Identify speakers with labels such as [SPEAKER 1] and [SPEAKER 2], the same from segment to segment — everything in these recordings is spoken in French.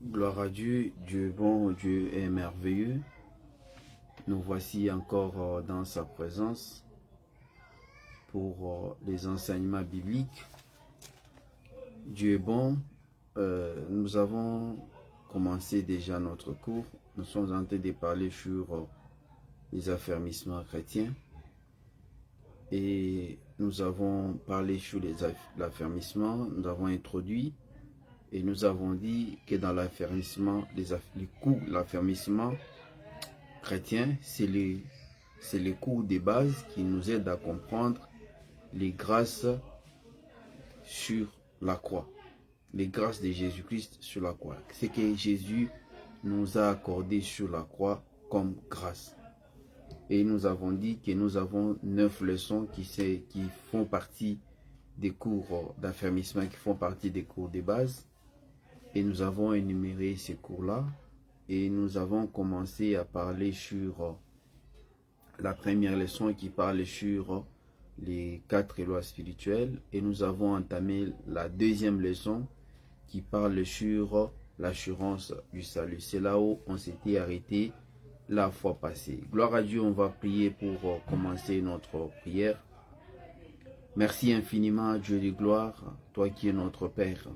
[SPEAKER 1] Gloire à Dieu, Dieu est bon, Dieu est merveilleux. Nous voici encore dans sa présence pour les enseignements bibliques. Dieu est bon. Nous avons commencé déjà notre cours. Nous sommes en train de parler sur les affermissements chrétiens. Et nous avons parlé sur les affermissements, nous avons introduit et nous avons dit que dans l'affermissement, l'affermissement chrétien, c'est les cours de base qui nous aident à comprendre les grâces sur la croix, les grâces de Jésus-Christ sur la croix. C'est que Jésus nous a accordé sur la croix comme grâce. Et nous avons dit que nous avons 9 leçons qui font partie des cours d'affermissement, qui font partie des cours de base. Et nous avons énuméré ces cours-là. Et nous avons commencé à parler sur la première leçon qui parle sur les 4 lois spirituelles. Et nous avons entamé la deuxième leçon qui parle sur l'assurance du salut. C'est là où on s'était arrêté la fois passée. Gloire à Dieu, on va prier pour commencer notre prière. Merci infiniment, Dieu de gloire, toi qui es notre Père.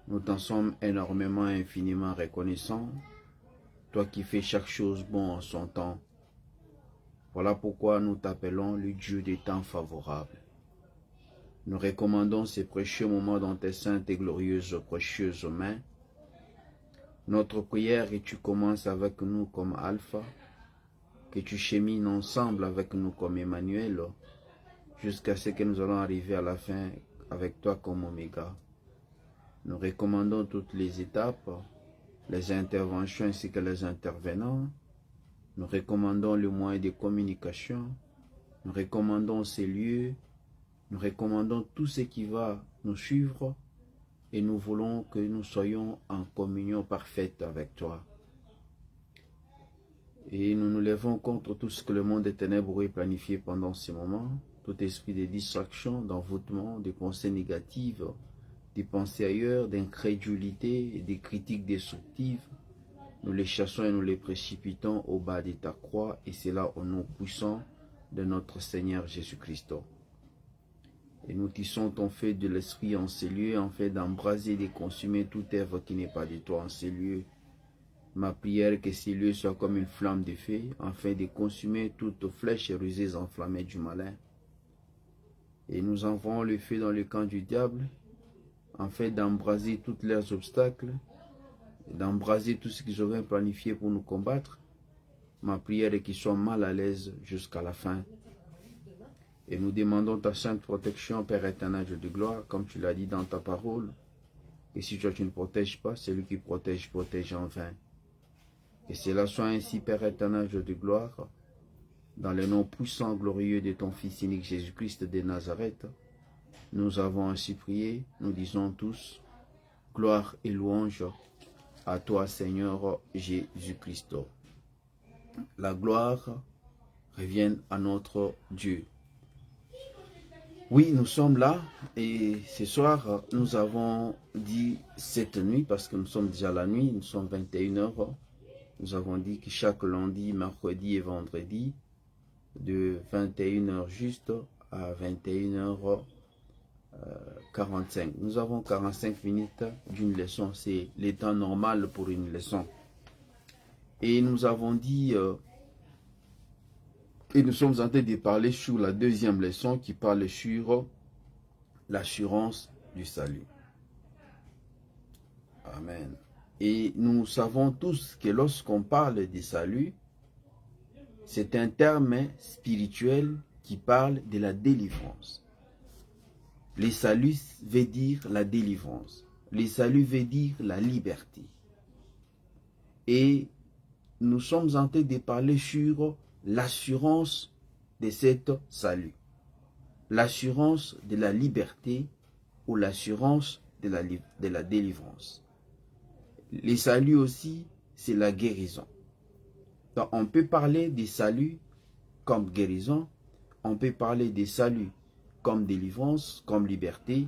[SPEAKER 1] Nous t'en sommes énormément, infiniment reconnaissants. Toi qui fais chaque chose bon en son temps. Voilà pourquoi nous t'appelons le Dieu des temps favorables. Nous recommandons ces précieux moments dans tes saintes et glorieuses, précieuses mains. Notre prière est que tu commences avec nous comme Alpha, que tu chemines ensemble avec nous comme Emmanuel, jusqu'à ce que nous allons arriver à la fin avec toi comme Oméga. Nous recommandons toutes les étapes, les interventions ainsi que les intervenants. Nous recommandons le moyen de communication. Nous recommandons ces lieux. Nous recommandons tout ce qui va nous suivre. Et nous voulons que nous soyons en communion parfaite avec toi. Et nous nous levons contre tout ce que le monde des ténèbres aurait planifié pendant ces moments. Tout esprit de distraction, d'envoûtement, de pensées négatives, de pensées ailleurs, d'incrédulité et des critiques destructives. Nous les chassons et nous les précipitons au bas de ta croix. Et c'est là au nom puissant de notre Seigneur Jésus-Christ. Et nous tissons ton feu de l'esprit en ces lieux, en fait d'embraser et de consumer toute œuvre qui n'est pas de toi en ces lieux. Ma prière est que ces lieux soient comme une flamme de feu, afin de consumer toute flèche et rusées enflammées du malin. Et nous envoyons le feu dans le camp du diable, afin d'embraser tous leurs obstacles, d'embraser tout ce qu'ils auraient planifié pour nous combattre. Ma prière est qu'ils soient mal à l'aise jusqu'à la fin. Et nous demandons ta sainte protection, Père éternel, Dieu de gloire, comme tu l'as dit dans ta parole. Et si toi tu ne protèges pas, celui qui protège, protège en vain. Que cela soit ainsi, Père éternel, Dieu de gloire, dans le nom puissant, glorieux de ton Fils unique Jésus-Christ de Nazareth. Nous avons ainsi prié, nous disons tous, gloire et louange à toi, Seigneur Jésus-Christ. La gloire revienne à notre Dieu. Oui, nous sommes là et ce soir, nous avons dit cette nuit, parce que nous sommes déjà la nuit, nous sommes 21h. Nous avons dit que chaque lundi, mercredi et vendredi, de 21h juste à 21h45. Nous avons 45 minutes d'une leçon, c'est le temps normal pour une leçon. Et nous avons dit... Et nous sommes en train de parler sur la deuxième leçon qui parle sur l'assurance du salut. Amen. Et nous savons tous que lorsqu'on parle du salut, c'est un terme spirituel qui parle de la délivrance. Le salut veut dire la délivrance. Le salut veut dire la liberté. Et nous sommes en train de parler sur l'assurance de cet salut, l'assurance de la liberté ou l'assurance de la délivrance. Le salut aussi, c'est la guérison. Donc, on peut parler de salut comme guérison, on peut parler de salut comme délivrance, comme liberté,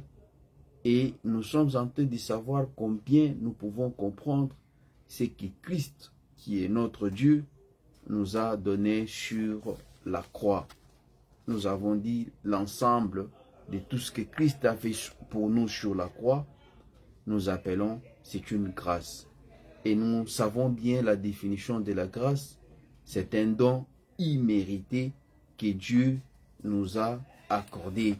[SPEAKER 1] Et nous sommes en train de savoir combien nous pouvons comprendre ce que Christ, qui est notre Dieu, nous a donné sur la croix. Nous avons dit l'ensemble de tout ce que Christ a fait pour nous sur la croix, nous appelons, c'est une grâce. Et nous savons bien la définition de la grâce, c'est un don immérité que Dieu nous a accordé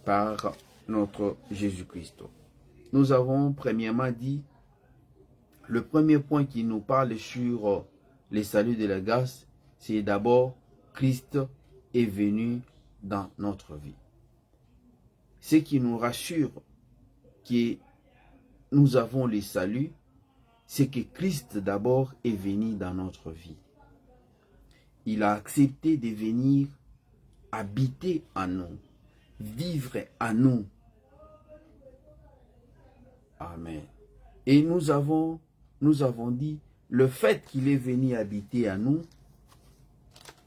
[SPEAKER 1] par notre Jésus-Christ. Nous avons premièrement dit, le premier point qui nous parle sur les saluts de la grâce, c'est d'abord Christ est venu dans notre vie. Ce qui nous rassure que nous avons les saluts, c'est que Christ d'abord est venu dans notre vie. Il a accepté de venir habiter en nous, vivre en nous. Amen. Et nous avons dit, le fait qu'il est venu habiter en nous,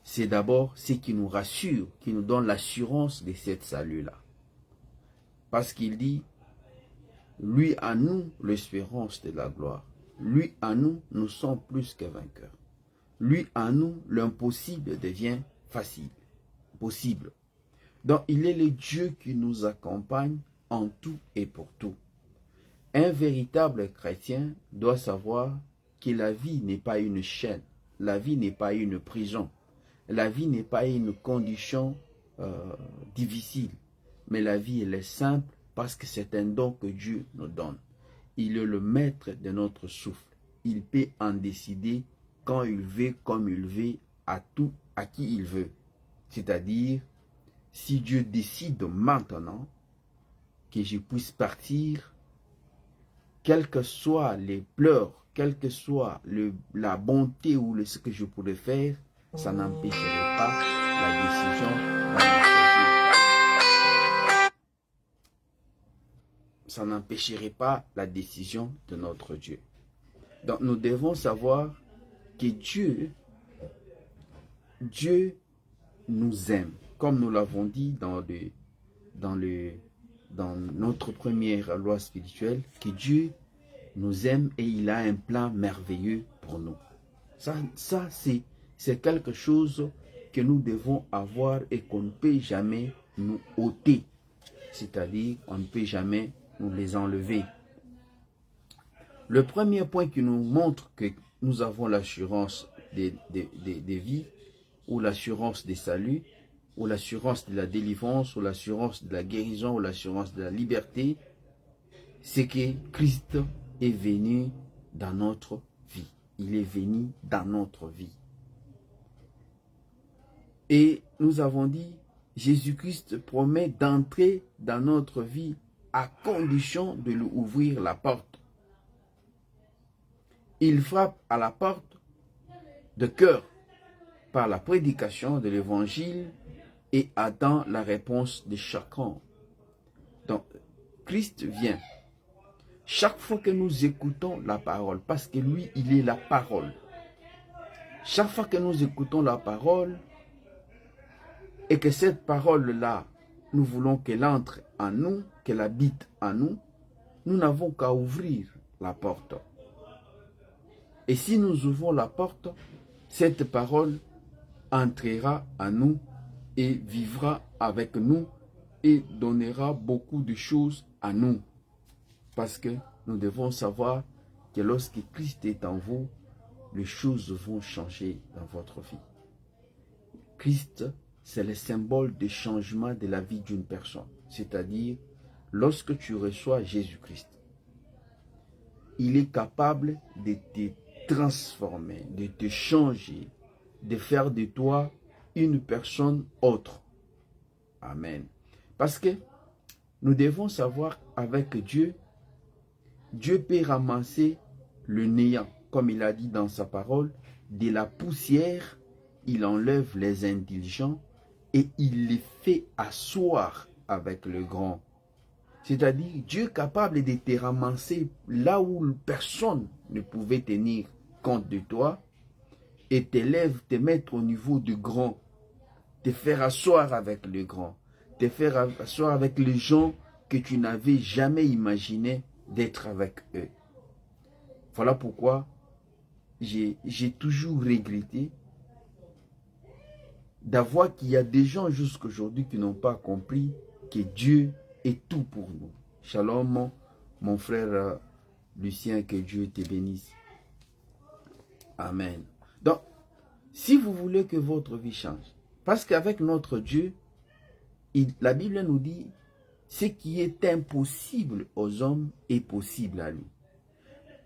[SPEAKER 1] c'est d'abord ce qui nous rassure, qui nous donne l'assurance de cette salut-là. Parce qu'il dit, lui en nous, l'espérance de la gloire. Lui en nous, nous sommes plus que vainqueurs. Lui en nous, l'impossible devient facile, possible. Donc il est le Dieu qui nous accompagne en tout et pour tout. Un véritable chrétien doit savoir que la vie n'est pas une chaîne, la vie n'est pas une prison, la vie n'est pas une condition difficile, mais la vie elle est simple parce que c'est un don que Dieu nous donne. Il est le maître de notre souffle. Il peut en décider quand il veut, comme il veut, à qui il veut. C'est-à-dire, si Dieu décide maintenant que je puisse partir, quels que soient les pleurs, quelle que soit la bonté ou ce que je pourrais faire, ça n'empêcherait pas la décision de notre Dieu. Ça n'empêcherait pas la décision de notre Dieu. Donc nous devons savoir que Dieu nous aime. Comme nous l'avons dit dans notre première loi spirituelle, que Dieu nous aime et il a un plan merveilleux pour nous. Ça c'est quelque chose que nous devons avoir et qu'on ne peut jamais nous ôter. C'est-à-dire, on ne peut jamais nous les enlever. Le premier point qui nous montre que nous avons l'assurance des vies, ou l'assurance des saluts, ou l'assurance de la délivrance, ou l'assurance de la guérison, ou l'assurance de la liberté, c'est que Christ est venu dans notre vie. Il est venu dans notre vie. Et nous avons dit, Jésus-Christ promet d'entrer dans notre vie à condition de lui ouvrir la porte. Il frappe à la porte de cœur par la prédication de l'évangile et attend la réponse de chacun. Donc, Christ vient. Chaque fois que nous écoutons la parole, parce que lui, il est la parole. Chaque fois que nous écoutons la parole, et que cette parole-là, nous voulons qu'elle entre en nous, qu'elle habite en nous, nous n'avons qu'à ouvrir la porte. Et si nous ouvrons la porte, cette parole entrera en nous et vivra avec nous et donnera beaucoup de choses à nous. Parce que nous devons savoir que lorsque Christ est en vous, les choses vont changer dans votre vie. Christ, c'est le symbole de changement de la vie d'une personne. C'est-à-dire, lorsque tu reçois Jésus-Christ, il est capable de te transformer, de te changer, de faire de toi une personne autre. Amen. Parce que nous devons savoir avec Dieu, Dieu peut ramasser le néant, comme il a dit dans sa parole, de la poussière, il enlève les intelligents et il les fait asseoir avec le grand. C'est-à-dire, Dieu est capable de te ramasser là où personne ne pouvait tenir compte de toi et te mettre au niveau du grand, te faire asseoir avec le grand, te faire asseoir avec les gens que tu n'avais jamais imaginé d'être avec eux. Voilà pourquoi j'ai toujours regretté d'avoir qu'il y a des gens jusqu'à aujourd'hui qui n'ont pas compris que Dieu est tout pour nous. Shalom, mon frère Lucien, que Dieu te bénisse. Amen. Donc, si vous voulez que votre vie change, parce qu'avec notre Dieu, la Bible nous dit, ce qui est impossible aux hommes est possible à lui.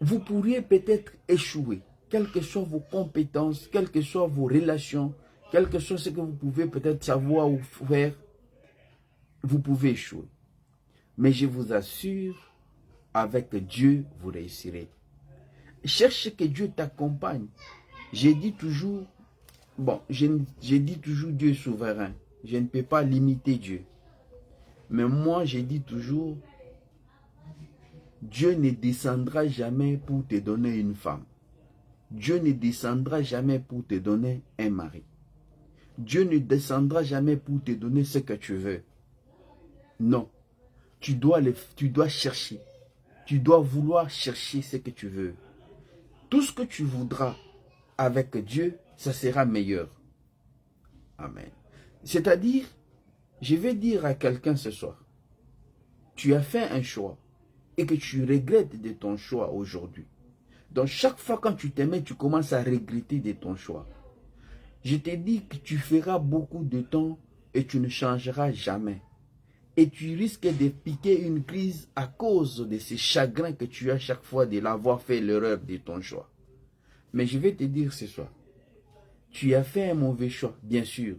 [SPEAKER 1] Vous pourriez peut-être échouer, quelles que soient vos compétences, quelles que soient vos relations, quel que soit ce que vous pouvez peut-être savoir ou faire, vous pouvez échouer. Mais je vous assure, avec Dieu, vous réussirez. Cherche que Dieu t'accompagne. J'ai dit toujours, j'ai dit toujours Dieu est souverain. Je ne peux pas limiter Dieu. Mais moi, j'ai dit toujours, Dieu ne descendra jamais pour te donner une femme. Dieu ne descendra jamais pour te donner un mari. Dieu ne descendra jamais pour te donner ce que tu veux. Non. Tu dois chercher. Tu dois vouloir chercher ce que tu veux. Tout ce que tu voudras avec Dieu, ça sera meilleur. Amen. C'est-à-dire, je vais dire à quelqu'un ce soir, tu as fait un choix et que tu regrettes de ton choix aujourd'hui. Donc chaque fois quand tu t'aimes, tu commences à regretter de ton choix. Je te dis que tu feras beaucoup de temps et tu ne changeras jamais. Et tu risques de piquer une crise à cause de ces chagrins que tu as chaque fois de l'avoir fait l'erreur de ton choix. Mais je vais te dire ce soir, tu as fait un mauvais choix, bien sûr.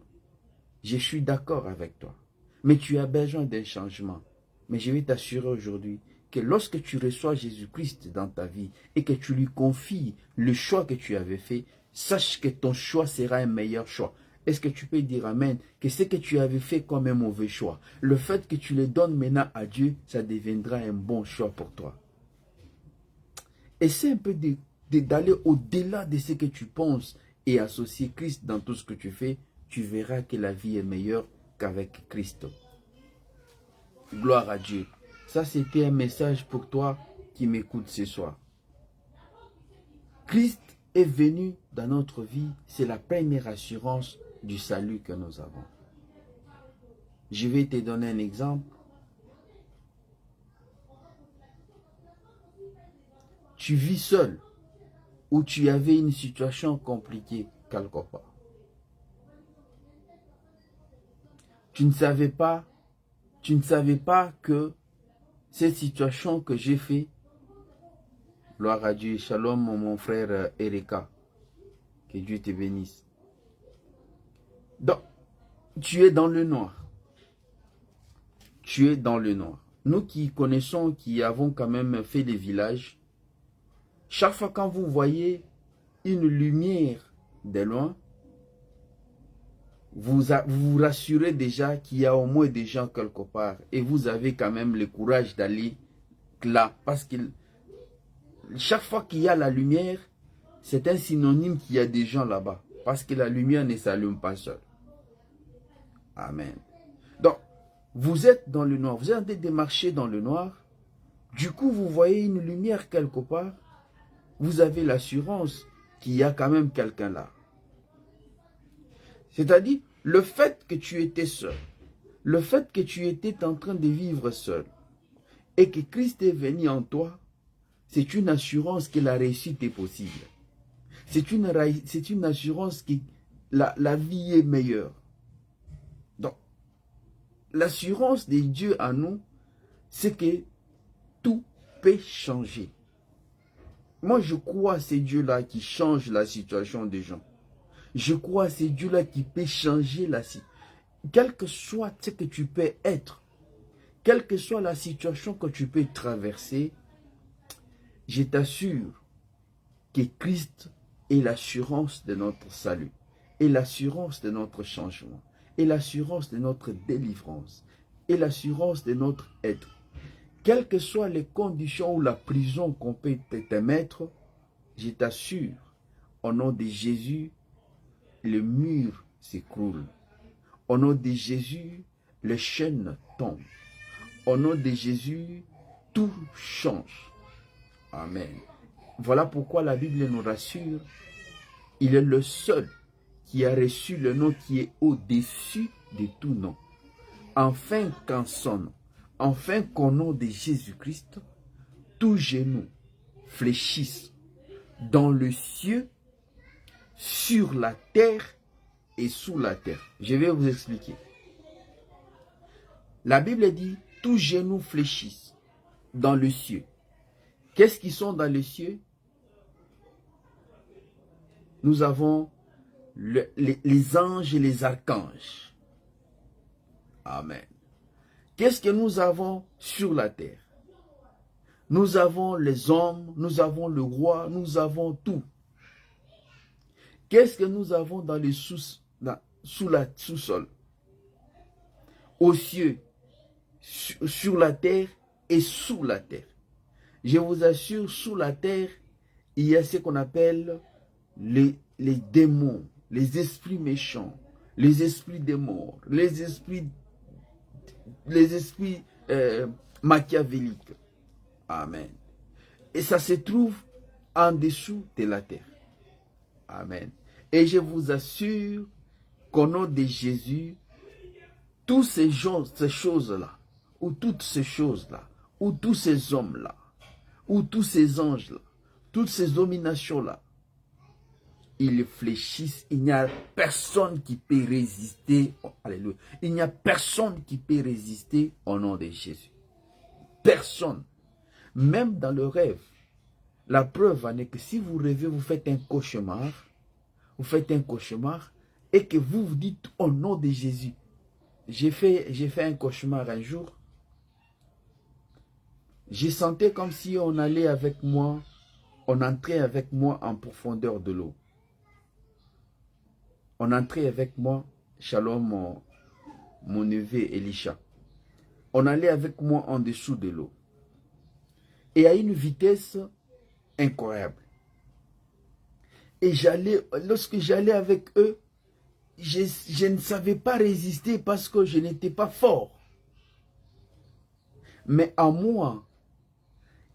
[SPEAKER 1] Je suis d'accord avec toi. Mais tu as besoin d'un changement. Mais je vais t'assurer aujourd'hui que lorsque tu reçois Jésus-Christ dans ta vie et que tu lui confies le choix que tu avais fait, sache que ton choix sera un meilleur choix. Est-ce que tu peux dire Amen, que ce que tu avais fait comme un mauvais choix, le fait que tu le donnes maintenant à Dieu, ça deviendra un bon choix pour toi. Essaie un peu d'aller au-delà de ce que tu penses et associer Christ dans tout ce que tu fais. Tu verras que la vie est meilleure qu'avec Christ. Gloire à Dieu. Ça, c'était un message pour toi qui m'écoute ce soir. Christ est venu dans notre vie. C'est la première assurance du salut que nous avons. Je vais te donner un exemple. Tu vis seul ou tu avais une situation compliquée quelque part. Tu ne savais pas que cette situation que j'ai fait, gloire à Dieu, shalom mon frère Erika, que Dieu te bénisse. Donc, tu es dans le noir. Tu es dans le noir. Nous qui connaissons, qui avons quand même fait des villages, chaque fois quand vous voyez une lumière de loin, vous vous rassurez déjà qu'il y a au moins des gens quelque part. Et vous avez quand même le courage d'aller là. Parce que chaque fois qu'il y a la lumière, c'est un synonyme qu'il y a des gens là-bas. Parce que la lumière ne s'allume pas seule. Amen. Donc, vous êtes dans le noir. Vous êtes en train de marcher dans le noir. Du coup, vous voyez une lumière quelque part. Vous avez l'assurance qu'il y a quand même quelqu'un là. C'est-à-dire, le fait que tu étais seul, le fait que tu étais en train de vivre seul, et que Christ est venu en toi, c'est une assurance que la réussite est possible. C'est une assurance que la vie est meilleure. Donc, l'assurance de Dieu à nous, c'est que tout peut changer. Moi, je crois à ces dieux-là qui changent la situation des gens. Je crois à ces dieux-là qui peuvent changer la situation. Quel que soit ce que tu peux être, quelle que soit la situation que tu peux traverser, je t'assure que Christ est l'assurance de notre salut, est l'assurance de notre changement, est l'assurance de notre délivrance, est l'assurance de notre être. Quelles que soient les conditions ou la prison qu'on peut te mettre, je t'assure, au nom de Jésus, le mur s'écroule. Au nom de Jésus, les chaînes tombent. au nom de Jésus, tout change. Amen. Voilà pourquoi la Bible nous rassure. Il est le seul qui a reçu le nom qui est au-dessus de tout nom. Afin qu'en son nom, afin qu'au nom de Jésus-Christ, tout genou fléchisse dans le ciel, sur la terre et sous la terre. Je vais vous expliquer. La Bible dit, tout genou fléchisse dans le ciel. Qu'est-ce qui sont dans le ciel? Nous avons les anges et les archanges. Amen. Qu'est-ce que nous avons sur la terre? Nous avons les hommes, nous avons le roi, nous avons tout. Qu'est-ce que nous avons dans les sous-sol? Aux cieux, sur la terre et sous la terre. Je vous assure, sous la terre, il y a ce qu'on appelle les démons, les esprits méchants, les esprits des morts, les esprits machiavéliques. Amen. Et ça se trouve en dessous de la terre. Amen. Et je vous assure qu'au nom de Jésus, toutes ces choses-là, ou toutes ces choses-là, ou tous ces hommes-là, ou tous ces anges-là, toutes ces dominations-là, ils fléchissent. Il n'y a personne qui peut résister. Alléluia. Il n'y a personne qui peut résister au nom de Jésus. Personne. Même dans le rêve. La preuve en est que si vous rêvez, vous faites un cauchemar. Vous faites un cauchemar et que vous vous dites au nom de Jésus. J'ai fait un cauchemar un jour. Je sentais comme si on allait avec moi, on entrait avec moi en profondeur de l'eau. On entrait avec moi, Shalom, mon neveu Elisha. On allait avec moi en dessous de l'eau. Et à une vitesse incroyable. Et lorsque j'allais avec eux, je ne savais pas résister parce que je n'étais pas fort. Mais en moi,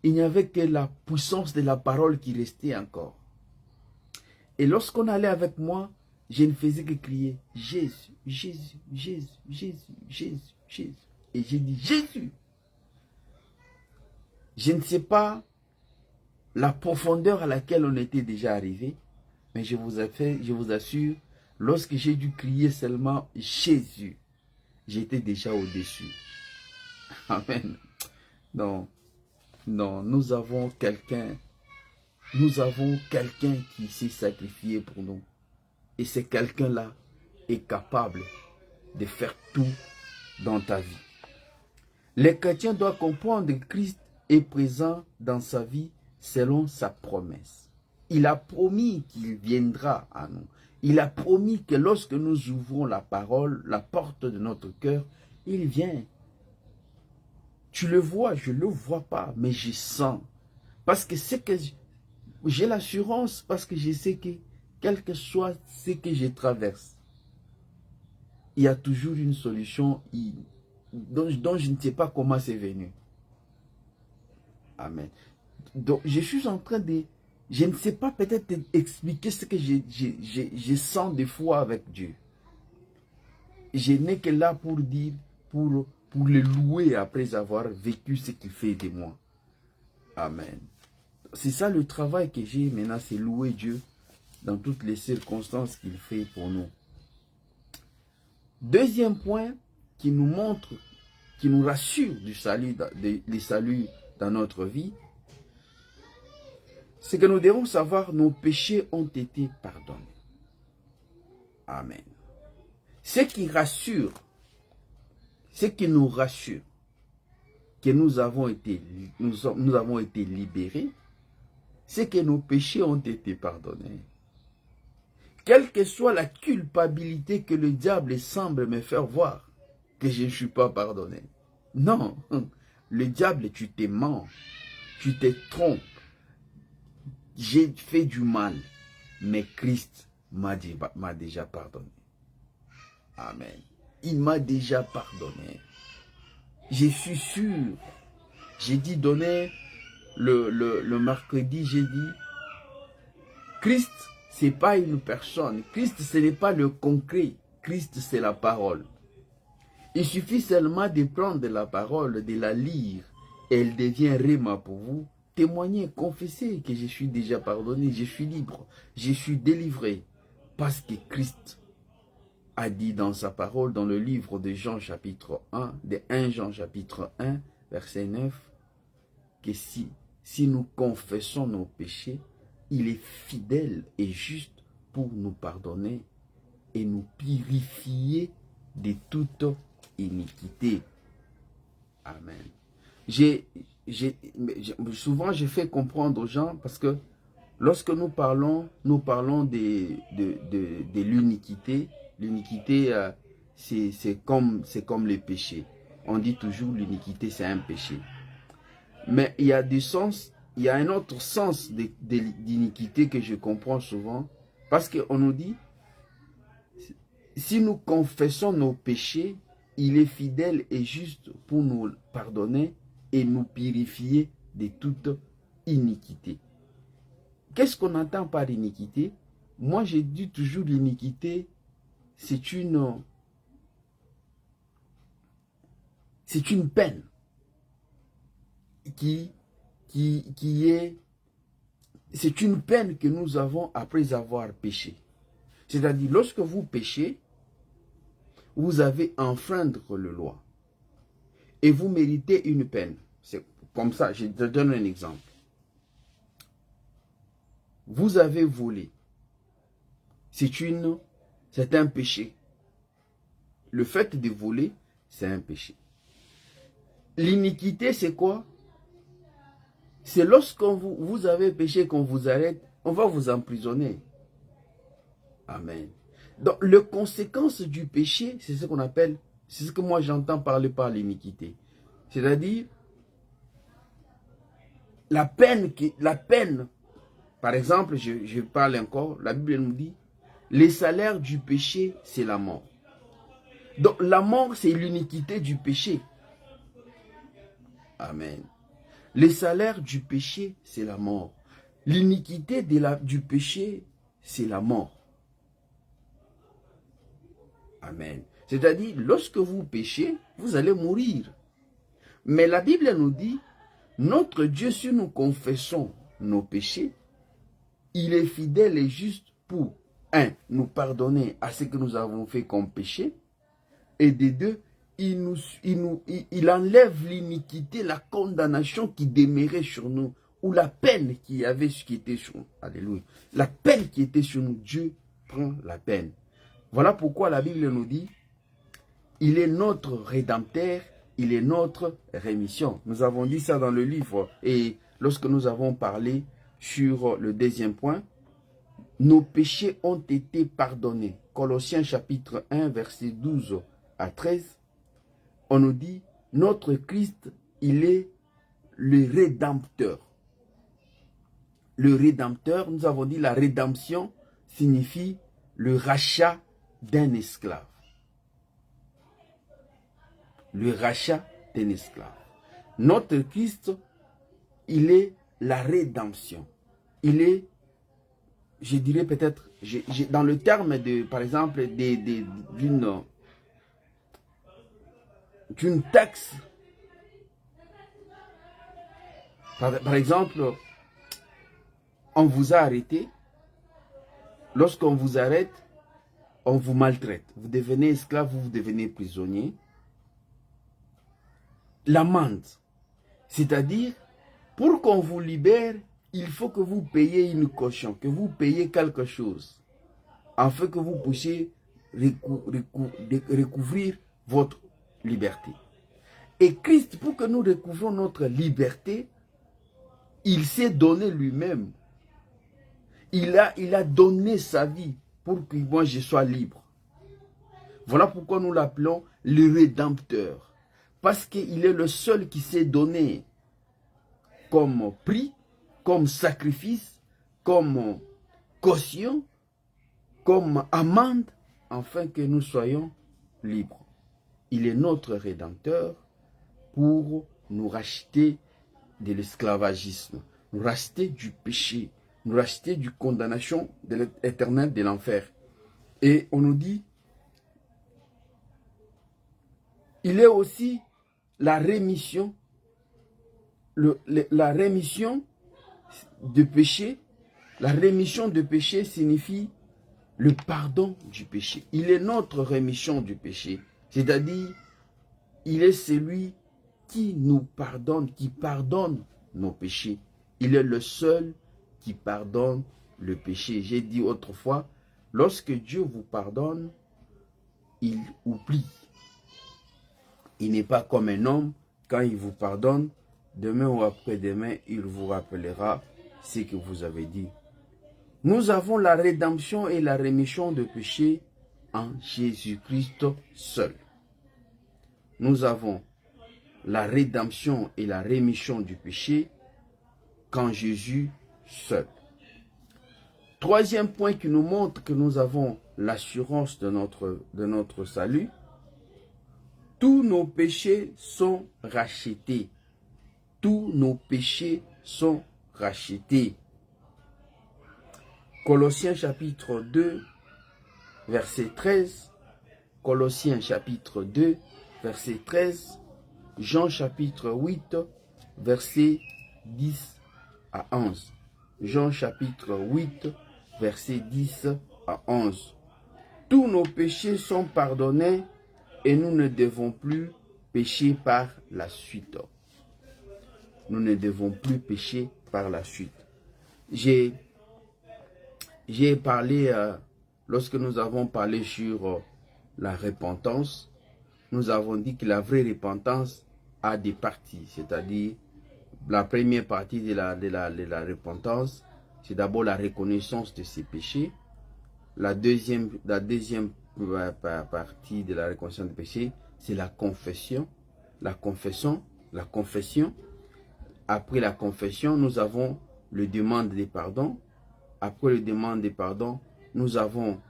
[SPEAKER 1] il n'y avait que la puissance de la parole qui restait encore. Et lorsqu'on allait avec moi, je ne faisais que crier Jésus, Jésus, Jésus, Jésus, Jésus, Jésus. Et j'ai dit Jésus. Je ne sais pas la profondeur à laquelle on était déjà arrivé, mais je vous assure, lorsque j'ai dû crier seulement Jésus, j'étais déjà au-dessus. Amen. Non, non, nous avons quelqu'un qui s'est sacrifié pour nous. Et ce quelqu'un-là est capable de faire tout dans ta vie. Les chrétiens doivent comprendre que Christ est présent dans sa vie selon sa promesse. Il a promis qu'il viendra à nous. Il a promis que lorsque nous ouvrons la parole, la porte de notre cœur, il vient. Tu le vois, je ne le vois pas, mais je sens. Parce que c'est que j'ai l'assurance, parce que je sais que quel que soit ce que je traverse, il y a toujours une solution dont je ne sais pas comment c'est venu. Amen. Donc, je suis en train de... Je ne sais pas peut-être expliquer ce que je sens des fois avec Dieu. Je n'ai que là pour dire, pour le louer après avoir vécu ce qu'il fait de moi. Amen. C'est ça le travail que j'ai maintenant, c'est louer Dieu dans toutes les circonstances qu'il fait pour nous. Deuxième point qui nous montre, qui nous rassure du salut, du salut dans notre vie, c'est que nous devons savoir nos péchés ont été pardonnés. Amen. Ce qui rassure, ce qui nous rassure, que nous avons été libérés, c'est que nos péchés ont été pardonnés. Quelle que soit la culpabilité que le diable semble me faire voir, que je ne suis pas pardonné. Non, le diable, tu te mens, tu te trompes. J'ai fait du mal, mais Christ m'a déjà pardonné. Amen. Il m'a déjà pardonné. je suis sûr. J'ai dit donner le mercredi, j'ai dit, Christ, ce n'est pas une personne. Christ, ce n'est pas le concret. Christ, c'est la parole. Il suffit seulement de prendre la parole, de la lire, et elle devient réma pour vous. Témoignez, confessez que je suis déjà pardonné, je suis libre, je suis délivré. Parce que Christ a dit dans sa parole, dans le livre de Jean chapitre 1, de 1 Jean chapitre 1, verset 9, que si nous confessons nos péchés, il est fidèle et juste pour nous pardonner et nous purifier de toute iniquité. Amen. Souvent, je fais comprendre aux gens parce que lorsque nous parlons de l'iniquité. L'iniquité, c'est comme les péchés. On dit toujours l'iniquité, c'est un péché. Mais il y a du sens, il y a un autre sens d'iniquité que je comprends souvent. Parce qu'on nous dit, si nous confessons nos péchés, il est fidèle et juste pour nous pardonner et nous purifier de toute iniquité. Qu'est-ce qu'on entend par iniquité? Moi, je dis toujours l'iniquité, c'est une peine c'est une peine que nous avons après avoir péché. C'est-à-dire, lorsque vous péchez, vous avez enfreindre la loi. Et vous méritez une peine. C'est comme ça, je te donne un exemple. Vous avez volé. C'est un péché. Le fait de voler, c'est un péché. L'iniquité, c'est quoi? C'est lorsque vous avez péché, qu'on vous arrête, on va vous emprisonner. Amen. Donc, les conséquences du péché, c'est ce qu'on appelle, c'est ce que moi j'entends parler par l'iniquité. C'est-à-dire, la peine, par exemple, je parle encore, la Bible nous dit, les salaires du péché, c'est la mort. Donc, la mort, c'est l'iniquité du péché. Amen. Les salaires du péché, c'est la mort. L'iniquité du péché, c'est la mort. Amen. C'est-à-dire, lorsque vous péchez, vous allez mourir. Mais la Bible nous dit, notre Dieu, si nous confessons nos péchés, il est fidèle et juste pour, nous pardonner à ce que nous avons fait comme péché, et de deux, il enlève l'iniquité, la condamnation qui demeurait sur nous, ou la peine qui était sur nous. Alléluia. La peine qui était sur nous, Dieu prend la peine. Voilà pourquoi la Bible nous dit, il est notre rédempteur, il est notre rémission. Nous avons dit ça dans le livre, et lorsque nous avons parlé sur le deuxième point, nos péchés ont été pardonnés. Colossiens chapitre 1, verset 12 à 13, on nous dit, notre Christ, il est le rédempteur. Le rédempteur, nous avons dit, la rédemption signifie le rachat d'un esclave. Le rachat d'un esclave. Notre Christ, il est la rédemption. Il est, je dirais peut-être, dans le terme de, par exemple, d'une taxe. Par exemple, on vous a arrêté. Lorsqu'on vous arrête, on vous maltraite. Vous devenez esclave, vous devenez prisonnier. L'amende, c'est-à-dire, pour qu'on vous libère, il faut que vous payiez une caution, que vous payiez quelque chose, afin que vous puissiez recouvrir votre liberté. Et Christ, pour que nous recouvrons notre liberté, il s'est donné lui-même. Il a donné sa vie pour que moi je sois libre. Voilà pourquoi nous l'appelons le Rédempteur. Parce qu'il est le seul qui s'est donné comme prix, comme sacrifice, comme caution, comme amende, afin que nous soyons libres. Il est notre Rédempteur pour nous racheter de l'esclavagisme, nous racheter du péché, nous racheter du condamnation de l'éternel de l'enfer. Et on nous dit, il est aussi la rémission, la rémission de péché. La rémission de péché signifie le pardon du péché. Il est notre rémission du péché. C'est-à-dire, il est celui qui nous pardonne, qui pardonne nos péchés. Il est le seul qui pardonne le péché. J'ai dit autrefois, lorsque Dieu vous pardonne, il oublie. Il n'est pas comme un homme, quand il vous pardonne, demain ou après-demain, il vous rappellera ce que vous avez dit. Nous avons la rédemption et la rémission de péché en Jésus-Christ seul. Nous avons la rédemption et la rémission du péché qu'en Jésus seul. Troisième point qui nous montre que nous avons l'assurance de notre salut. Tous nos péchés sont rachetés. Tous nos péchés sont rachetés. Colossiens chapitre 2, verset 13. Colossiens chapitre 2, verset 13. Jean chapitre 8, verset 10 à 11. Jean chapitre 8, verset 10 à 11. Tous nos péchés sont pardonnés et nous ne devons plus pécher par la suite. Nous ne devons plus pécher par la suite. J'ai parlé, lorsque nous avons parlé sur la repentance, nous avons dit que la vraie repentance a des parties. C'est-à-dire, la première partie de la repentance, c'est d'abord la reconnaissance de ses péchés. La deuxième partie de la reconnaissance des péchés, c'est la confession. La confession. Après la confession, nous avons le demande de pardon. Après le demande de pardon, nous avons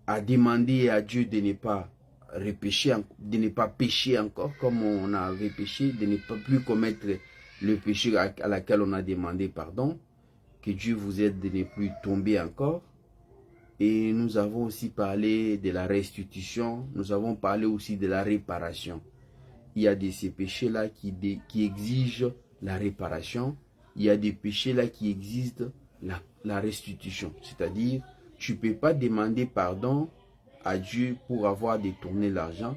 [SPEAKER 1] à demander à Dieu de ne pas repêcher, de ne pas pécher encore comme on avait péché, de ne pas plus commettre le péché à laquelle on a demandé pardon. Que Dieu vous aide de ne plus tomber encore. Et nous avons aussi parlé de la restitution. Nous avons parlé aussi de la réparation. Il y a de ces péchés-là qui exigent la réparation. Il y a des péchés-là qui exigent la restitution. C'est-à-dire, tu ne peux pas demander pardon à Dieu pour avoir détourné l'argent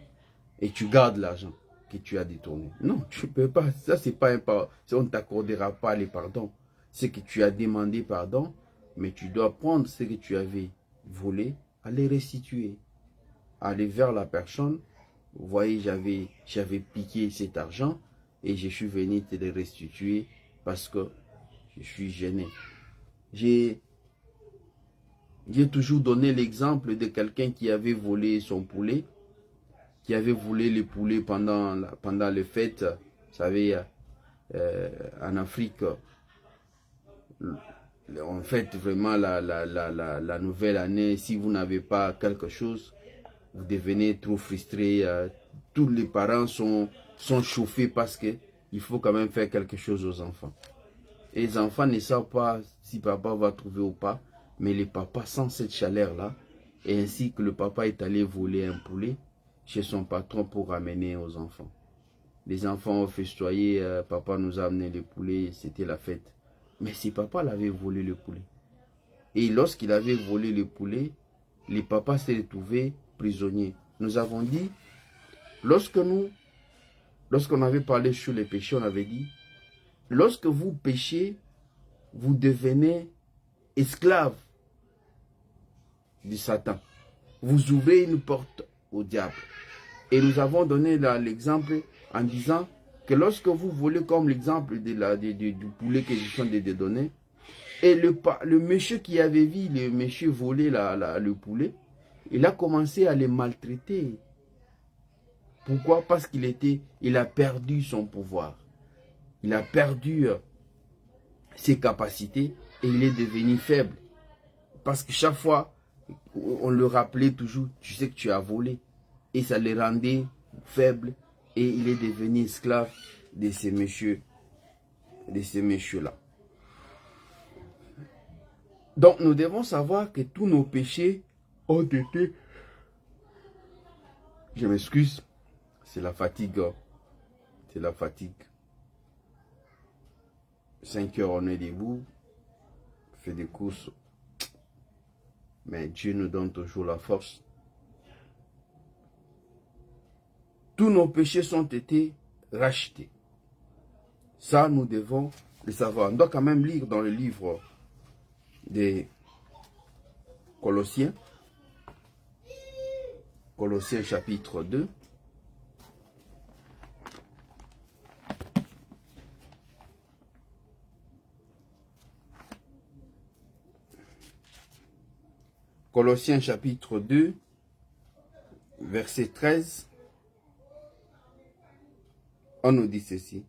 [SPEAKER 1] et tu gardes l'argent que tu as détourné. Non, tu ne peux pas. Ça, c'est pas un pardon. On ne t'accordera pas les pardons. C'est que tu as demandé pardon, mais tu dois prendre ce que tu avais volé, aller restituer. Aller vers la personne. Vous voyez, j'avais piqué cet argent et je suis venu te le restituer parce que je suis gêné. J'ai toujours donné l'exemple de quelqu'un qui avait volé son poulet, qui avait volé le poulet pendant les fêtes. Vous savez, en Afrique, en fait, vraiment, la nouvelle année, si vous n'avez pas quelque chose, vous devenez trop frustré. Tous les parents sont chauffés parce qu'il faut quand même faire quelque chose aux enfants. Et les enfants ne savent pas si papa va trouver ou pas, mais les papas sentent cette chaleur-là. Et ainsi que le papa est allé voler un poulet chez son patron pour ramener aux enfants. Les enfants ont festoyé, papa nous a amené le poulet, c'était la fête. Mais si papa l'avait volé le poulet. Et lorsqu'il avait volé le poulet, les papas s'est retrouvé prisonniers. Nous avons dit, lorsqu'on avait parlé sur les péchés, on avait dit, lorsque vous péchez, vous devenez esclave du Satan. Vous ouvrez une porte au diable. Et nous avons donné l'exemple en disant que lorsque vous volez, comme l'exemple du poulet que je suis en train de donner, et le monsieur qui avait vu le monsieur voler le poulet, il a commencé à le maltraiter. Pourquoi? Parce il a perdu son pouvoir. Il a perdu ses capacités et il est devenu faible. Parce que chaque fois, on le rappelait toujours, tu sais que tu as volé. et ça les rendait faibles et il est devenu esclave de ces messieurs, là. Donc nous devons savoir que tous nos péchés ont été, je m'excuse, c'est la fatigue, 5 heures on est debout, on fait des courses, mais Dieu nous donne toujours la force. Tous nos péchés ont été rachetés. Ça, nous devons le savoir. On doit quand même lire dans le livre des Colossiens. Colossiens chapitre 2. Colossiens chapitre 2, verset 13. On nous dit ceci.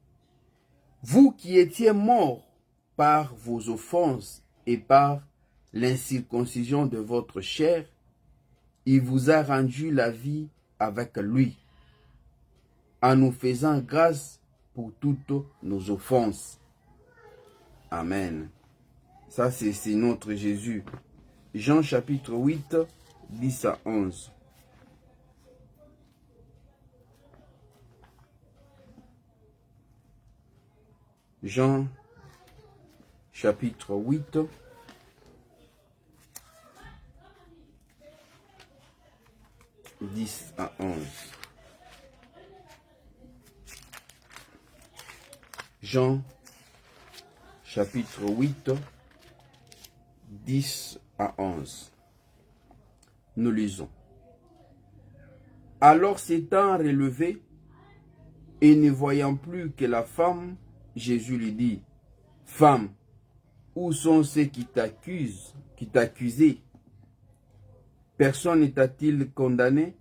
[SPEAKER 1] Vous qui étiez morts par vos offenses et par l'incirconcision de votre chair, il vous a rendu la vie avec lui, en nous faisant grâce pour toutes nos offenses. Amen. Ça, c'est notre Jésus. Jean chapitre 8, 10 à 11. Jean chapitre 8, « 10 à 11. Jean chapitre 8, 10 à 11. Nous lisons. Alors s'étant relevé et ne voyant plus que la femme, Jésus lui dit, « Femme, où sont ceux qui t'accusaient? Personne ne t'a-t-il condamné? »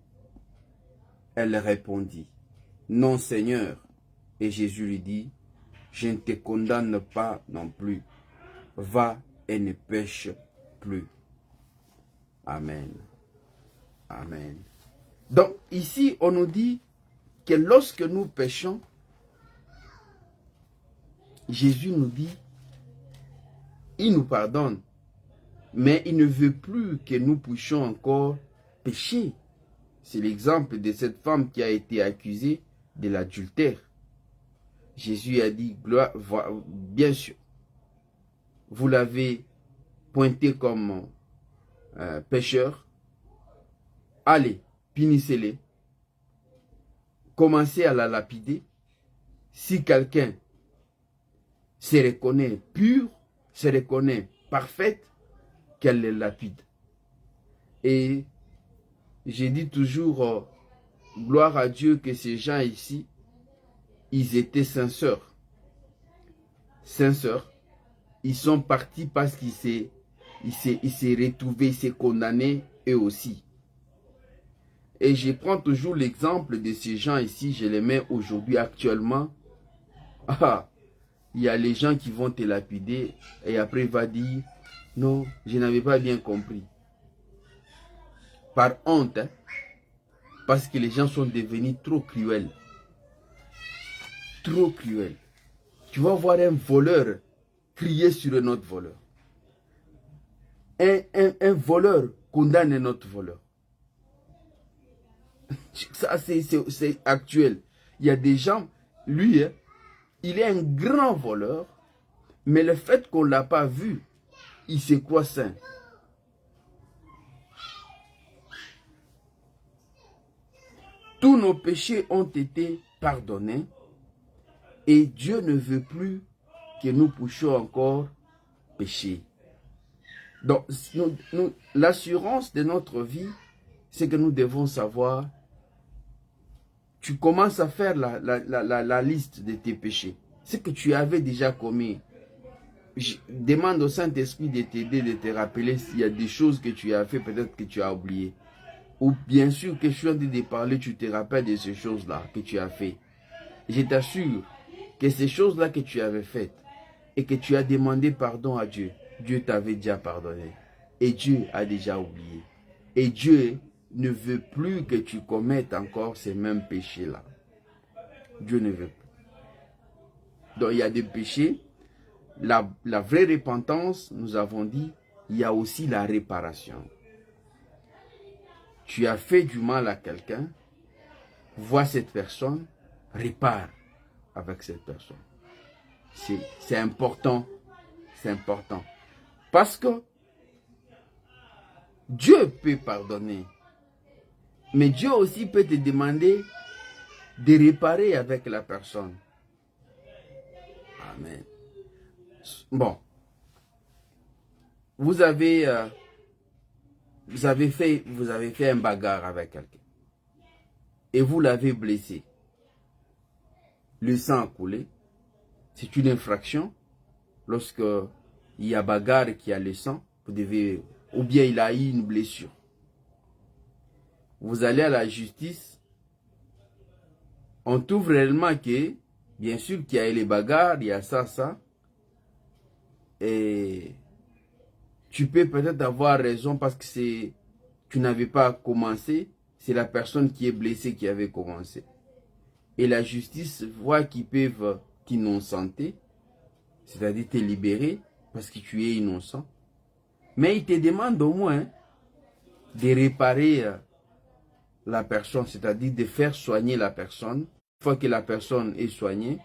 [SPEAKER 1] Elle répondit, « Non, Seigneur. » Et Jésus lui dit, « Je ne te condamne pas non plus. Va et ne pêche plus. » Amen. Amen. Donc ici, on nous dit que lorsque nous péchons, Jésus nous dit, il nous pardonne, mais il ne veut plus que nous puissions encore pécher. C'est l'exemple de cette femme qui a été accusée de l'adultère. Jésus a dit, gloire, bien sûr, vous l'avez pointé comme pécheur, allez, punissez-les, commencez à la lapider. Si quelqu'un se reconnaît pur, se reconnaît parfaite, qu'elle les lapide. Et j'ai dit toujours, gloire à Dieu que ces gens ici, ils étaient sincères. Sincères. Ils sont partis parce qu'ils s'est retrouvés, ils s'est condamnés eux aussi. Et je prends toujours l'exemple de ces gens ici, je les mets aujourd'hui actuellement. Ah, il y a les gens qui vont te lapider et après il va dire, non, je n'avais pas bien compris. Par honte, hein, parce que les gens sont devenus trop cruels. Trop cruels. Tu vas voir un voleur crier sur un autre voleur. Un voleur condamne un autre voleur. Ça, c'est actuel. Il y a des gens, lui, hein, il est un grand voleur, mais le fait qu'on ne l'a pas vu, il se croit saint. Tous nos péchés ont été pardonnés et Dieu ne veut plus que nous puissions encore pécher. Donc, l'assurance de notre vie, c'est que nous devons savoir, tu commences à faire la liste de tes péchés. Ce que tu avais déjà commis. Je demande au Saint-Esprit de t'aider, de te rappeler s'il y a des choses que tu as fait, peut-être que tu as oublié. Ou bien sûr que je suis en train de parler, tu te rappelles de ces choses-là que tu as fait. Je t'assure que ces choses-là que tu avais faites et que tu as demandé pardon à Dieu, Dieu t'avait déjà pardonné. Et Dieu a déjà oublié. Et Dieu ne veut plus que tu commettes encore ces mêmes péchés-là. Dieu ne veut plus. Donc il y a des péchés. La vraie repentance, nous avons dit, il y a aussi la réparation. Tu as fait du mal à quelqu'un, vois cette personne, répare avec cette personne. C'est important. C'est important. Parce que Dieu peut pardonner. Mais Dieu aussi peut te demander de réparer avec la personne. Amen. Bon. Vous avez fait un bagarre avec quelqu'un. Et vous l'avez blessé. Le sang a coulé. C'est une infraction. Lorsque il y a bagarre et qu'il y a le sang, vous devez, ou bien il a eu une blessure. Vous allez à la justice. On trouve réellement que, bien sûr qu'il y a eu les bagarres, il y a ça. Et tu peux peut-être avoir raison parce que tu n'avais pas commencé. C'est la personne qui est blessée qui avait commencé. Et la justice voit qu'ils peuvent t'innocenter, c'est-à-dire te libérer parce que tu es innocent. Mais il te demande au moins de réparer la personne, c'est-à-dire de faire soigner la personne. Une fois que la personne est soignée,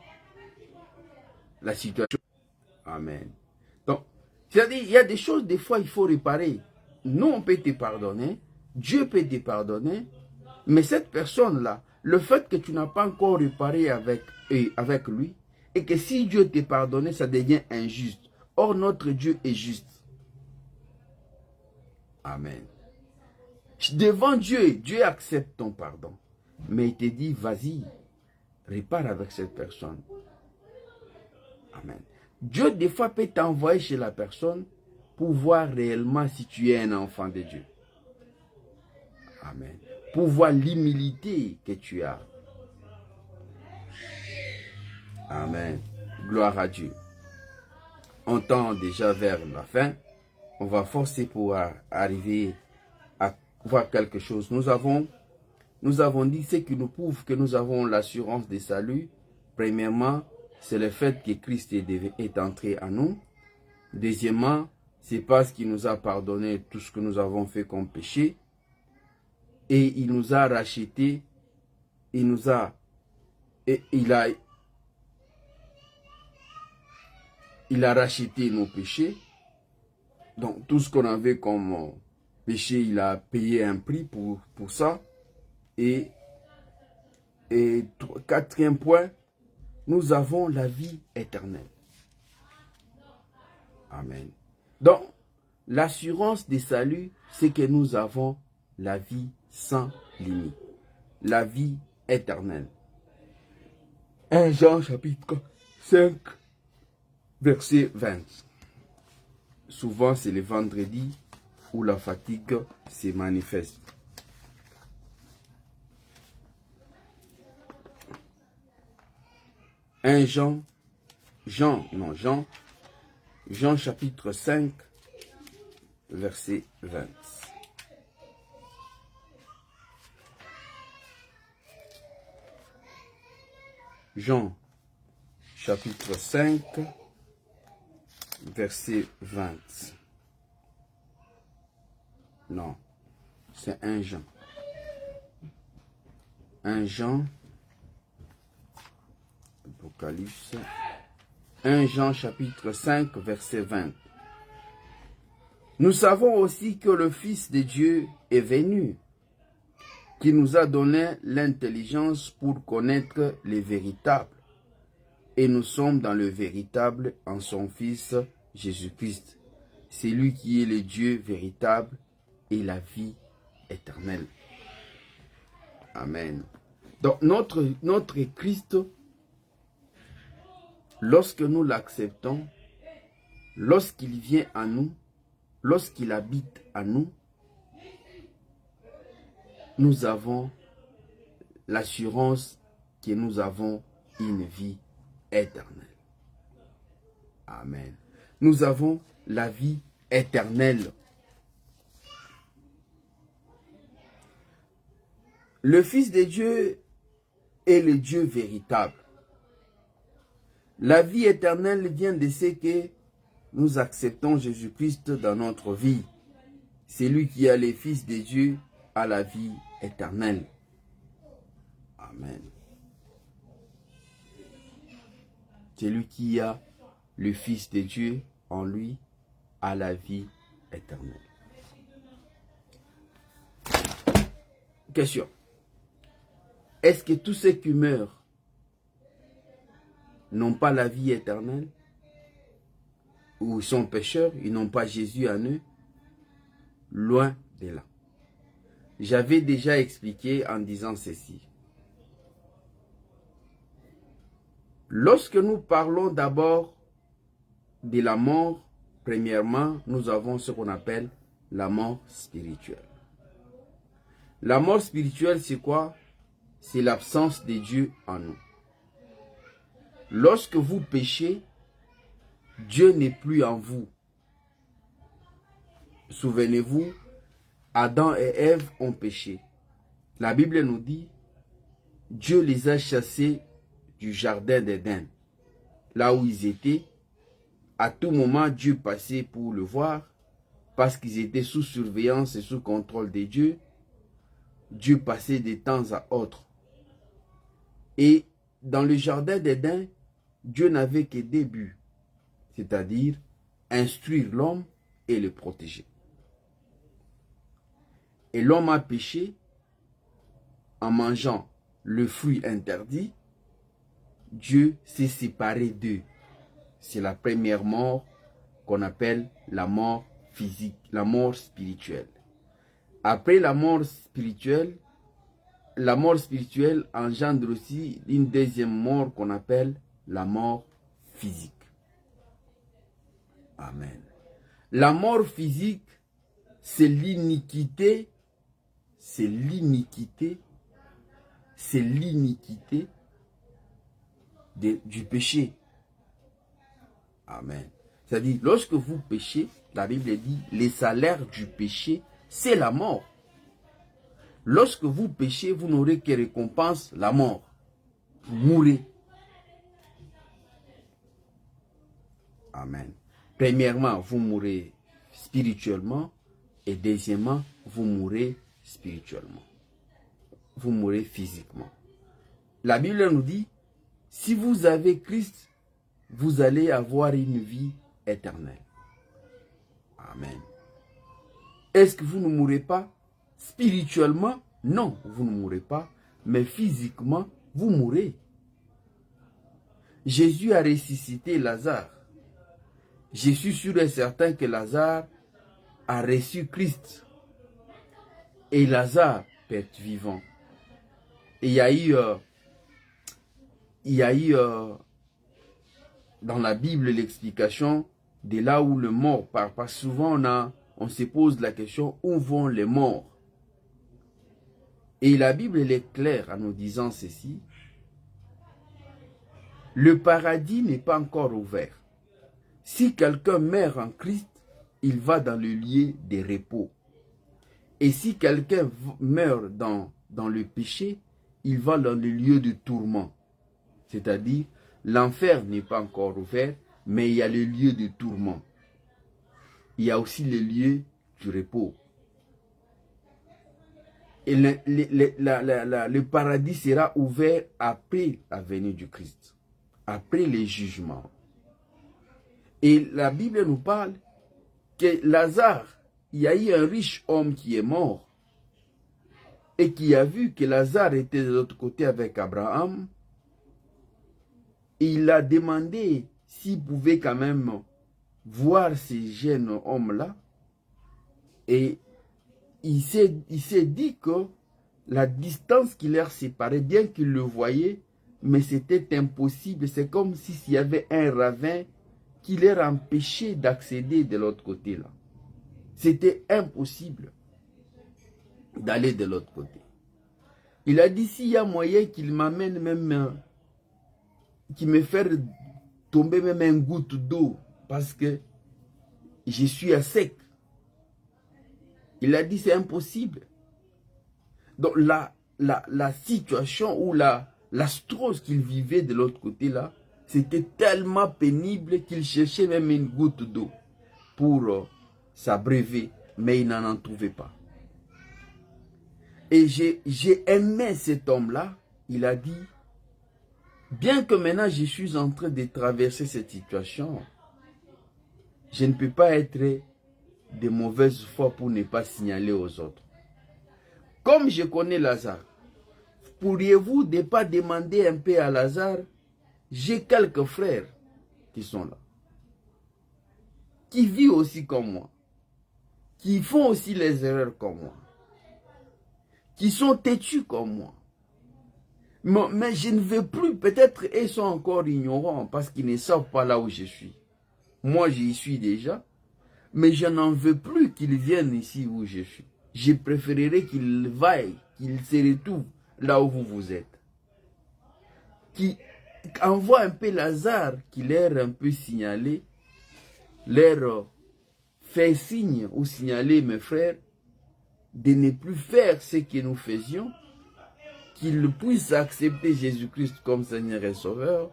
[SPEAKER 1] la situation... Amen. Donc, c'est-à-dire, il y a des choses, des fois, il faut réparer. Nous, on peut te pardonner. Dieu peut te pardonner. Mais cette personne-là, le fait que tu n'as pas encore réparé avec lui, et que si Dieu t'a pardonné, ça devient injuste. Or, notre Dieu est juste. Amen. Devant Dieu, Dieu accepte ton pardon. Mais il te dit, vas-y, répare avec cette personne. Amen. Dieu, des fois, peut t'envoyer chez la personne pour voir réellement si tu es un enfant de Dieu. Amen. Pour voir l'humilité que tu as. Amen. Gloire à Dieu. On tend déjà vers la fin. On va forcer pour arriver à voir quelque chose. Nous avons dit ce qui nous prouve que nous avons l'assurance des saluts. Premièrement, c'est le fait que Christ est entré en nous. Deuxièmement, c'est parce qu'il nous a pardonné tout ce que nous avons fait comme péché. Et il nous a racheté. Il a racheté nos péchés. Donc, tout ce qu'on avait comme péché, il a payé un prix pour ça. Et quatrième point, nous avons la vie éternelle. Amen. Donc, l'assurance des saluts, c'est que nous avons la vie sans limite. La vie éternelle. 1 Jean chapitre 5, verset 20. Souvent, c'est le vendredi où la fatigue se manifeste. Jean chapitre 5, verset 20. Jean chapitre 5, verset 20. Non, c'est 1 Jean. 1 Jean, Apocalypse. 1 Jean chapitre 5, verset 20. Nous savons aussi que le Fils de Dieu est venu, qui nous a donné l'intelligence pour connaître les véritables. Et nous sommes dans le véritable en son Fils Jésus-Christ. C'est lui qui est le Dieu véritable et la vie éternelle. Amen. Donc notre Christ, lorsque nous l'acceptons, lorsqu'il vient à nous, lorsqu'il habite à nous, nous avons l'assurance que nous avons une vie éternelle. Amen. Nous avons la vie éternelle. Le Fils de Dieu est le Dieu véritable. La vie éternelle vient de ce que nous acceptons Jésus-Christ dans notre vie. Celui qui a le Fils de Dieu a la vie éternelle. Amen. Celui qui a le Fils de Dieu en lui a la vie éternelle. Question. Est-ce que tous ceux qui meurent n'ont pas la vie éternelle? Ou sont pécheurs, ils n'ont pas Jésus en eux? Loin de là. J'avais déjà expliqué en disant ceci. Lorsque nous parlons d'abord de la mort, premièrement, nous avons ce qu'on appelle la mort spirituelle. La mort spirituelle, c'est quoi? C'est l'absence de Dieu en nous. Lorsque vous péchez, Dieu n'est plus en vous. Souvenez-vous, Adam et Ève ont péché. La Bible nous dit, Dieu les a chassés du jardin d'Éden, là où ils étaient. À tout moment, Dieu passait pour le voir, parce qu'ils étaient sous surveillance et sous contrôle de Dieu. Dieu passait de temps à autre. Et dans le jardin d'Éden, Dieu n'avait que deux buts, c'est-à-dire instruire l'homme et le protéger. Et l'homme a péché en mangeant le fruit interdit. Dieu s'est séparé d'eux. C'est la première mort qu'on appelle la mort physique, la mort spirituelle. Après la mort spirituelle engendre aussi une deuxième mort qu'on appelle la mort physique. Amen. La mort physique, c'est l'iniquité, du péché. Amen. C'est-à-dire, lorsque vous péchez, la Bible dit, le salaire du péché, c'est la mort. Lorsque vous péchez, vous n'aurez que récompense la mort. Vous mourrez. Amen. Premièrement, vous mourrez spirituellement. Et deuxièmement, vous mourrez spirituellement. Vous mourrez physiquement. La Bible nous dit, si vous avez Christ, vous allez avoir une vie éternelle. Amen. Est-ce que vous ne mourrez pas? Spirituellement, non, vous ne mourrez pas. Mais physiquement, vous mourrez. Jésus a ressuscité Lazare. Je suis sûr et certain que Lazare a reçu Christ. Et Lazare peut être vivant. Et il y a eu dans la Bible l'explication de là où le mort part. Parce que souvent on se pose la question, où vont les morts? Et la Bible elle est claire en nous disant ceci. Le paradis n'est pas encore ouvert. Si quelqu'un meurt en Christ, il va dans le lieu de repos. Et si quelqu'un meurt dans le péché, il va dans le lieu de tourment. C'est-à-dire, l'enfer n'est pas encore ouvert, mais il y a le lieu de tourment. Il y a aussi le lieu du repos. Et le paradis sera ouvert après la venue du Christ, après les jugements. Et la Bible nous parle que Lazare, il y a eu un riche homme qui est mort et qui a vu que Lazare était de l'autre côté avec Abraham. Et il a demandé s'il pouvait quand même voir ce jeune homme-là. Et il s'est dit que la distance qui leur séparait, bien qu'il le voyait, mais c'était impossible. C'est comme s'il y avait un ravin qui leur empêchait d'accéder de l'autre côté là. C'était impossible d'aller de l'autre côté. Il a dit, s'il y a moyen qu'il m'amène même, qu'il me fasse tomber même une goutte d'eau, parce que je suis à sec. Il a dit, c'est impossible. Donc la situation ou l'astrose qu'il vivait de l'autre côté là, c'était tellement pénible qu'il cherchait même une goutte d'eau pour s'abreuver, mais il n'en trouvait pas. Et j'ai aimé cet homme-là. Il a dit, bien que maintenant je suis en train de traverser cette situation, je ne peux pas être de mauvaise foi pour ne pas signaler aux autres. Comme je connais Lazare, pourriez-vous ne pas demander un peu à Lazare? J'ai quelques frères qui sont là, qui vivent aussi comme moi, qui font aussi les erreurs comme moi, qui sont têtus comme moi. Mais je ne veux plus, peut-être ils sont encore ignorants parce qu'ils ne savent pas là où je suis. Moi, j'y suis déjà, mais je n'en veux plus qu'ils viennent ici où je suis. Je préférerais qu'ils vaillent, qu'ils se retrouvent là où vous êtes. Qui envoie un peu Lazare, qui leur un peu signalé, leur fait signe ou signaler mes frères de ne plus faire ce que nous faisions, qu'ils puissent accepter Jésus-Christ comme Seigneur et Sauveur,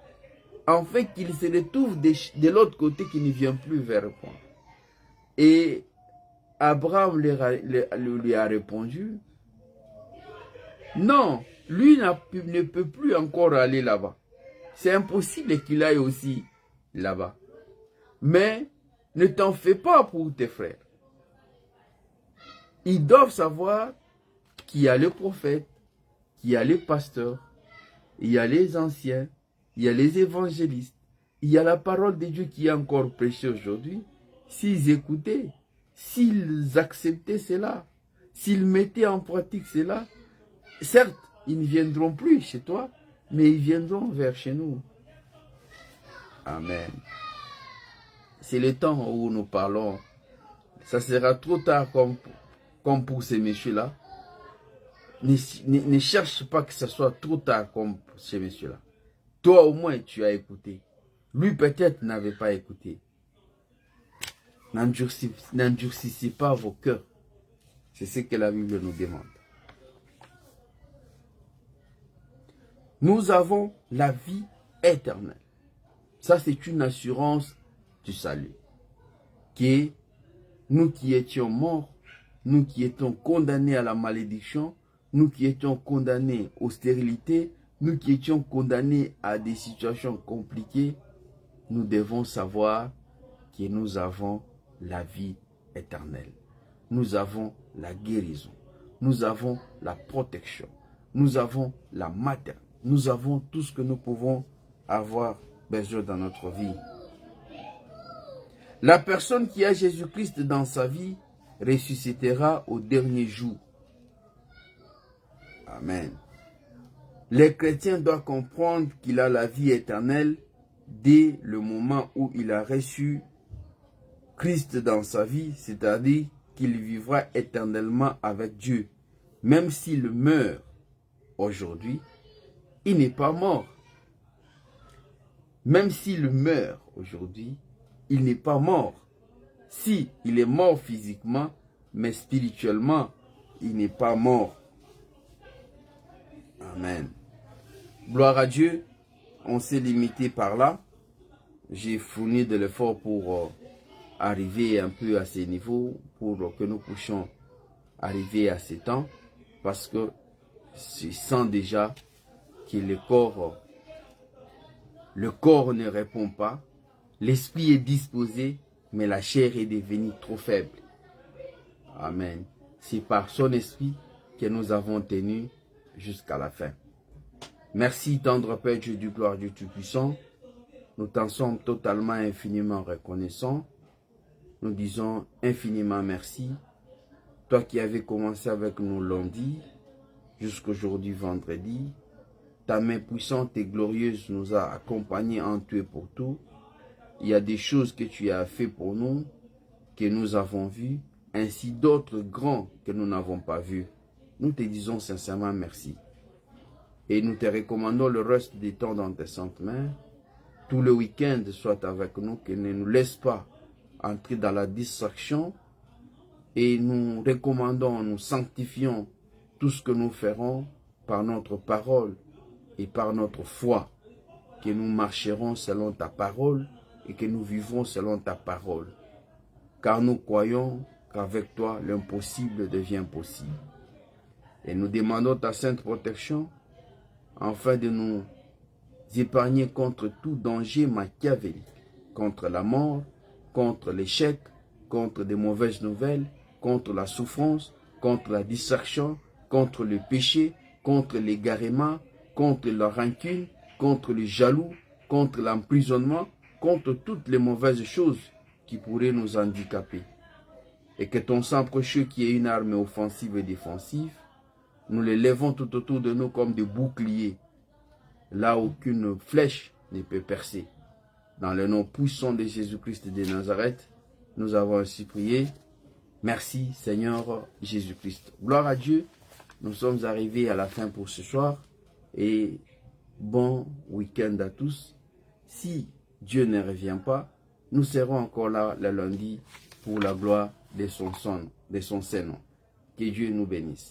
[SPEAKER 1] afin qu'ils se retrouvent de l'autre côté qui ne vient plus vers moi. Et Abraham lui a répondu, non, lui ne peut plus encore aller là-bas. C'est impossible qu'il aille aussi là-bas. Mais ne t'en fais pas pour tes frères. Ils doivent savoir qu'il y a le prophète, qu'il y a les pasteurs, il y a les anciens, il y a les évangélistes, il y a la parole de Dieu qui est encore prêchée aujourd'hui. S'ils écoutaient, s'ils acceptaient cela, s'ils mettaient en pratique cela, certes, ils ne viendront plus chez toi, mais ils viendront vers chez nous. Amen. C'est le temps où nous parlons. Ça sera trop tard comme pour ces messieurs-là. Ne cherche pas que ce soit trop tard comme pour ces messieurs-là. Toi au moins tu as écouté. Lui peut-être n'avait pas écouté. N'endurcissez pas vos cœurs. C'est ce que la Bible nous demande. Nous avons la vie éternelle. Ça c'est une assurance du salut. Que nous qui étions morts, nous qui étions condamnés à la malédiction, nous qui étions condamnés aux stérilités, nous qui étions condamnés à des situations compliquées, nous devons savoir que nous avons la vie éternelle. Nous avons la guérison. Nous avons la protection. Nous avons la maternité. Nous avons tout ce que nous pouvons avoir besoin dans notre vie. La personne qui a Jésus-Christ dans sa vie ressuscitera au dernier jour. Amen. Les chrétiens doivent comprendre qu'il a la vie éternelle dès le moment où il a reçu Christ dans sa vie, c'est-à-dire qu'il vivra éternellement avec Dieu. Même s'il meurt aujourd'hui, il n'est pas mort. Même s'il meurt aujourd'hui, il n'est pas mort. Si il est mort physiquement, mais spirituellement, il n'est pas mort. Amen. Gloire à Dieu. On s'est limité par là. J'ai fourni de l'effort pour arriver un peu à ces niveaux, pour que nous puissions arriver à ces temps, parce que je sens déjà que le corps ne répond pas, l'esprit est disposé, mais la chair est devenue trop faible. Amen. C'est par son esprit que nous avons tenu jusqu'à la fin. Merci, tendre Père Dieu du gloire du Tout-Puissant. Nous t'en sommes totalement, infiniment reconnaissants. Nous disons infiniment merci. Toi qui avais commencé avec nous lundi, jusqu'aujourd'hui vendredi, ta main puissante et glorieuse nous a accompagnés en tout et pour tout. Il y a des choses que tu as fait pour nous, que nous avons vues, ainsi d'autres grands que nous n'avons pas vus. Nous te disons sincèrement merci. Et nous te recommandons le reste du temps dans tes saintes mains. Tout le week-end, sois avec nous, que ne nous laisse pas entrer dans la distraction. Et nous recommandons, nous sanctifions tout ce que nous ferons par notre parole et par notre foi que nous marcherons selon ta parole et que nous vivrons selon ta parole. Car nous croyons qu'avec toi, l'impossible devient possible. Et nous demandons ta sainte protection afin de nous épargner contre tout danger machiavélique, contre la mort, contre l'échec, contre des mauvaises nouvelles, contre la souffrance, contre la distraction, contre le péché, contre l'égarement, contre la rancune, contre le jaloux, contre l'emprisonnement, contre toutes les mauvaises choses qui pourraient nous handicaper. Et que ton sang précieux qui est une arme offensive et défensive, nous les levons tout autour de nous comme des boucliers, là aucune flèche ne peut percer. Dans le nom puissant de Jésus-Christ de Nazareth, nous avons ainsi prié. Merci Seigneur Jésus-Christ. Gloire à Dieu. Nous sommes arrivés à la fin pour ce soir. Et bon week-end à tous. Si Dieu ne revient pas, nous serons encore là le lundi pour la gloire de son Saint-Nom. Que Dieu nous bénisse.